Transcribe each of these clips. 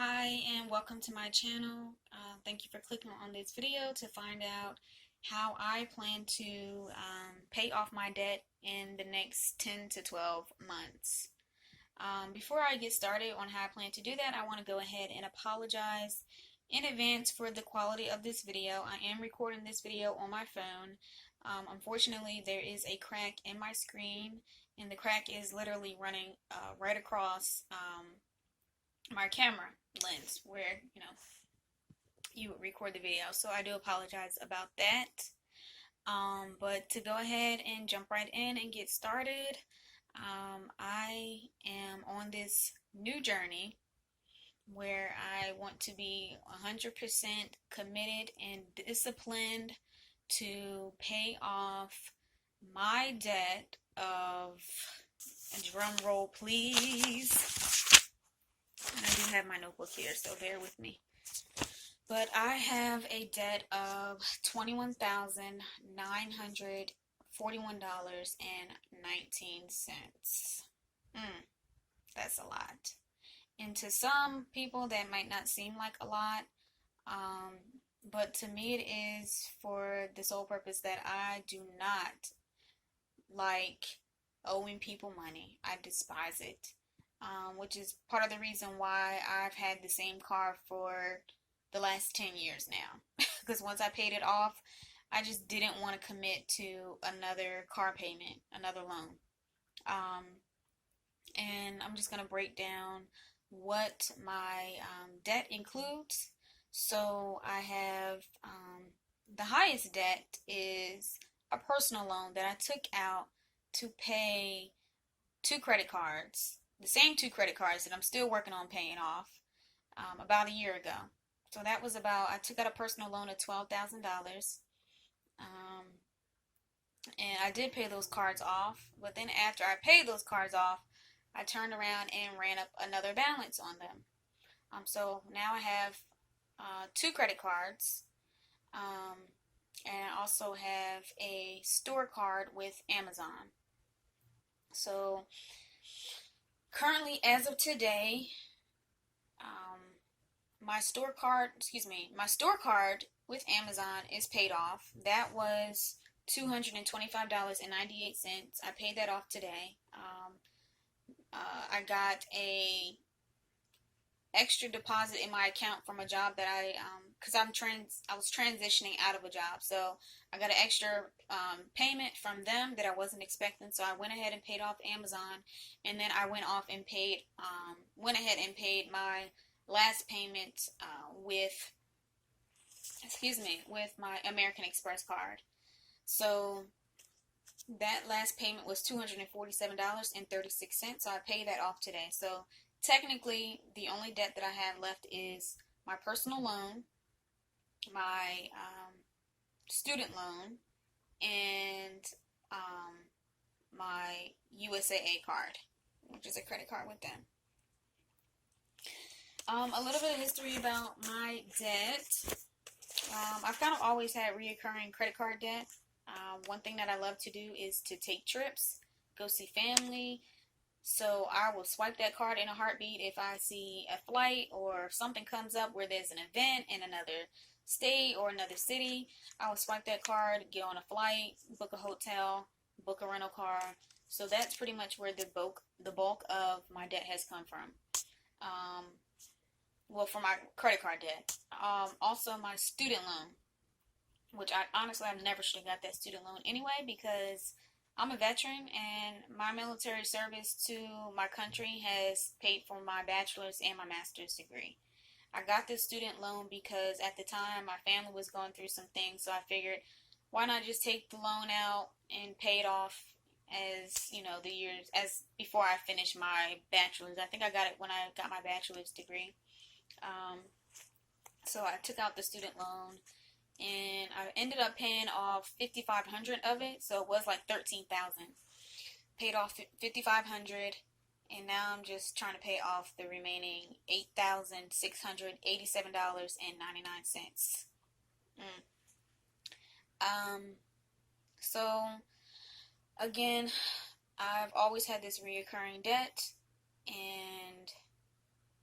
Hi and welcome to my channel. Thank you for clicking on this video to find out how I plan to pay off my debt in the next 10 to 12 months. Before I get started on how I plan to do that, I want to go ahead and apologize in advance for the quality of this video. I am recording this video on my phone. Unfortunately, there is a crack in my screen, and the crack is literally running right across my camera lens where you would record the video, so I do apologize about that. But to go ahead and jump right in and get started, I am on this new journey where I want to be 100% committed and disciplined to pay off my debt of, drum roll please, and I do have my notebook here, so bear with me. But I have a debt of $21,941.19. That's a lot. And to some people, that might not seem like a lot. But to me, it is, for the sole purpose that I do not like owing people money. I despise it. Which is part of the reason why I've had the same car for the last 10 years now. Because once I paid it off, I just didn't want to commit to another car payment, another loan. And I'm just going to break down what my debt includes. So I have the highest debt is a personal loan that I took out to pay two credit cards, the same two credit cards that I'm still working on paying off, about a year ago. So that was about, I took out a personal loan of $12,000. And I did pay those cards off, but then after I paid those cards off, I turned around and ran up another balance on them. So now I have two credit cards, and I also have a store card with Amazon. So currently, as of today, my store card with Amazon is paid off. That was $225.98. I paid that off today. I got a extra deposit in my account from a job that because I was transitioning out of a job, so I got an extra payment from them that I wasn't expecting. So I went ahead and paid off Amazon, and then I went ahead and paid my last payment with my American Express card. So that last payment was $247.36. So I paid that off today. So technically, the only debt that I have left is my personal loan, my student loan, and my USAA card, which is a credit card with them. A little bit of history about my debt. I've kind of always had reoccurring credit card debt. One thing that I love to do is to take trips, go see family. So I will swipe that card in a heartbeat if I see a flight or if something comes up where there's an event in another state or another city. I will swipe that card, get on a flight, book a hotel, book a rental car. So that's pretty much where the bulk of my debt has come from. Well, for my credit card debt. Also my student loan, which I never should have got that student loan anyway, because I'm a veteran and my military service to my country has paid for my bachelor's and my master's degree. I got this student loan because at the time my family was going through some things, so I figured, why not just take the loan out and pay it off as, the years as before I finished my bachelor's. I think I got it when I got my bachelor's degree. So I took out the student loan, and I ended up paying off $5,500 of it, so it was like $13,000. Paid off $5,500, and now I'm just trying to pay off the remaining $8,687.99. So again, I've always had this reoccurring debt, and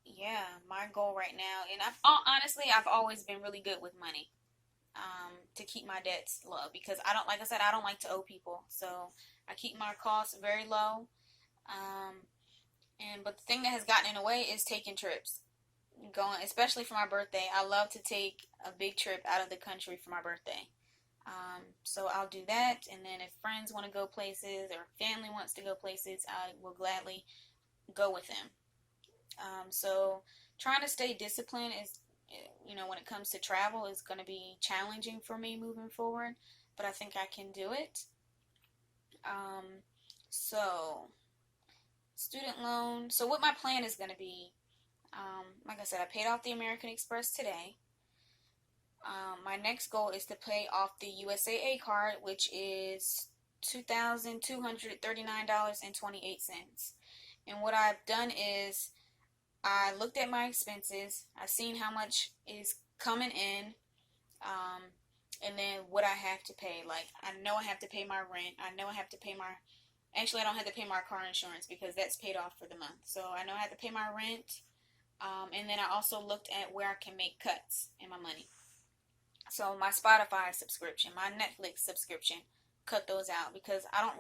yeah, my goal right now, and honestly, I've always been really good with money, to keep my debts low, because I don't, like I said, I don't like to owe people. So I keep my costs very low. Um, but the thing that has gotten in the way is taking trips. Going, especially for my birthday. I love to take a big trip out of the country for my birthday. So I'll do that, and then if friends want to go places or family wants to go places, I will gladly go with them. So trying to stay disciplined is, when it comes to travel, is going to be challenging for me moving forward, but I think I can do it. Um, so student loan. So what my plan is going to be, like I said, I paid off the American Express today. My next goal is to pay off the USAA card, which is $2,239.28. And what I've done is I looked at my expenses. I've seen how much is coming in, um, and then what I have to pay. Like, I know I have to pay my rent. I know I have to pay my. Actually, I don't have to pay my car insurance because that's paid off for the month. So I know I have to pay my rent. And then I also looked at where I can make cuts in my money. So my Spotify subscription, my Netflix subscription, cut those out because I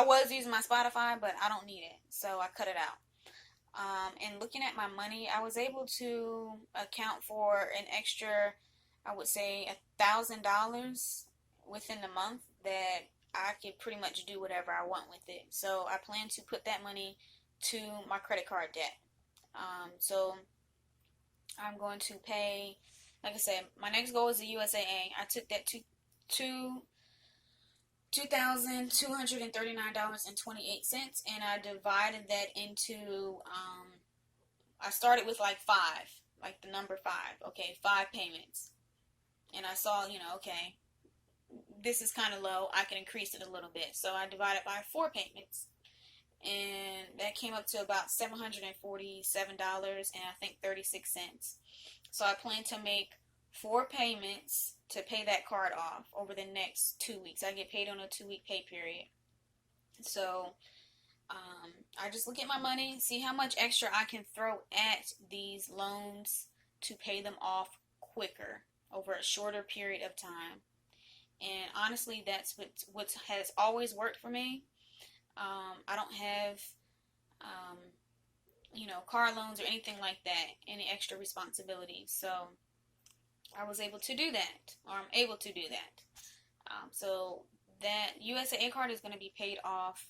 was using my Spotify, but I don't need it. So I cut it out. And looking at my money, I was able to account for an extra, I would say, $1,000 within the month that I could pretty much do whatever I want with it. So I plan to put that money to my credit card debt. So I'm going to pay, like I said, my next goal is the USAA. I took that to $2,239.28, and I divided that into, I started with like the number five. Okay, 5 payments. And I saw, okay, this is kind of low. I can increase it a little bit. So I divided by 4 payments. And that came up to about $747 and I think 36 cents. So I plan to make 4 payments to pay that card off over the next 2 weeks. I get paid on a 2-week pay period. So I just look at my money, see how much extra I can throw at these loans to pay them off quicker over a shorter period of time. And honestly, that's what has always worked for me. I don't have, car loans or anything like that, any extra responsibilities. So I was able to do that, or I'm able to do that. So that USAA card is going to be paid off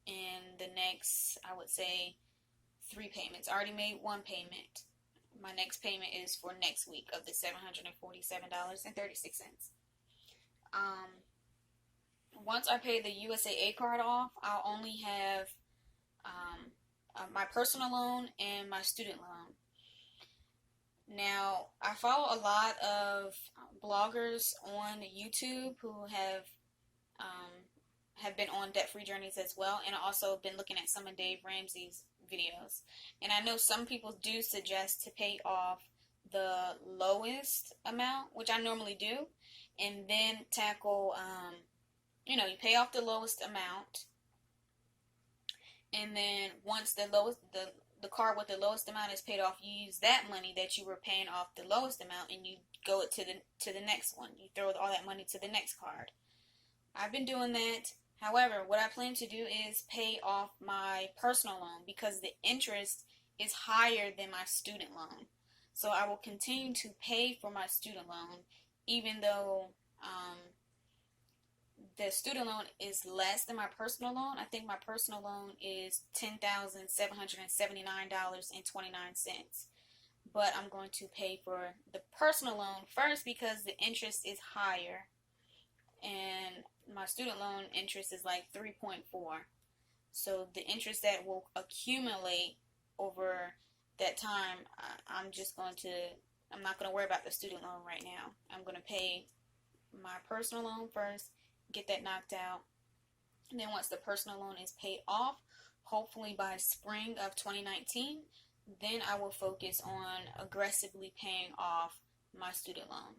in the next, I would say, 3 payments. I already made 1 payment. My next payment is for next week of the $747.36. Once I pay the USAA card off, I'll only have my personal loan and my student loan. Now, I follow a lot of bloggers on YouTube who have been on debt-free journeys as well, and I also been looking at some of Dave Ramsey's videos. And I know some people do suggest to pay off the lowest amount, which I normally do, and then tackle, you pay off the lowest amount, and then once the card with the lowest amount is paid off, you use that money that you were paying off the lowest amount, and you go to the next one. You throw all that money to the next card. I've been doing that. However, what I plan to do is pay off my personal loan because the interest is higher than my student loan. So I will continue to pay for my student loan, even though the student loan is less than my personal loan. I think my personal loan is $10,779.29. But I'm going to pay for the personal loan first because the interest is higher. And my student loan interest is like 3.4. So the interest that will accumulate over that time, I'm not going to worry about the student loan right now. I'm going to pay my personal loan first, get that knocked out. And then once the personal loan is paid off, hopefully by spring of 2019, then I will focus on aggressively paying off my student loan.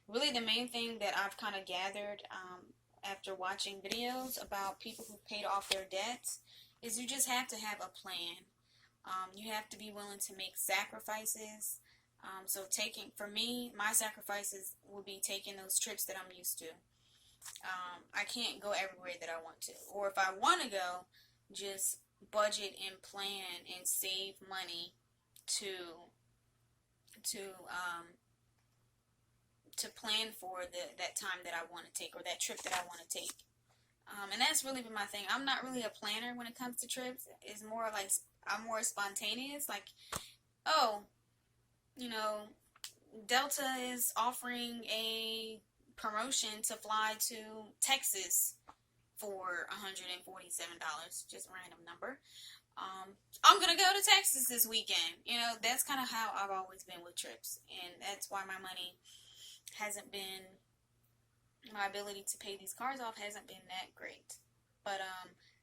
Really, the main thing that I've kind of gathered after watching videos about people who paid off their debts is you just have to have a plan. You have to be willing to make sacrifices. So for me, my sacrifices will be taking those trips that I'm used to. I can't go everywhere that I want to. Or if I want to go, just budget and plan and save money to to um, to plan for that time that I want to take, or that trip that I want to take. And that's really been my thing. I'm not really a planner when it comes to trips. It's more like I'm more spontaneous. Like, oh, you know, Delta is offering a promotion to fly to Texas for $147. Just a random number. I'm gonna go to Texas this weekend. That's kind of how I've always been with trips, and that's why my ability to pay these cars off hasn't been that great. But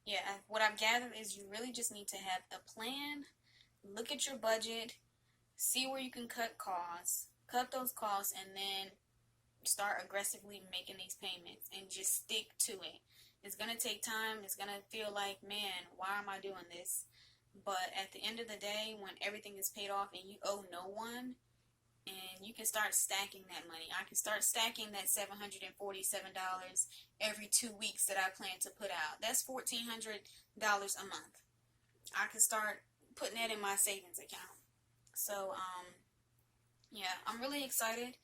yeah, what I've gathered is you really just need to have the plan, look at your budget, see where you can cut those costs, and then start aggressively making these payments and just stick to it. It's going to take time. It's going to feel like, man, why am I doing this? But at the end of the day, when everything is paid off and you owe no one, and you can start stacking that money. I can start stacking that $747 every 2 weeks that I plan to put out. That's $1,400 a month. I can start putting that in my savings account. So, yeah, I'm really excited.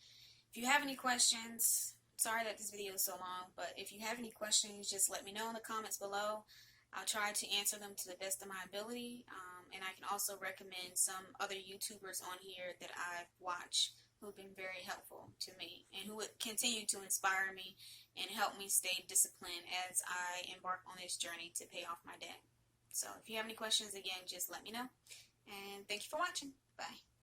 If you have any questions, sorry that this video is so long, but if you have any questions, just let me know in the comments below. I'll try to answer them to the best of my ability. And I can also recommend some other YouTubers on here that I've watched who have been very helpful to me and who would continue to inspire me and help me stay disciplined as I embark on this journey to pay off my debt. So if you have any questions, again, just let me know. And thank you for watching. Bye.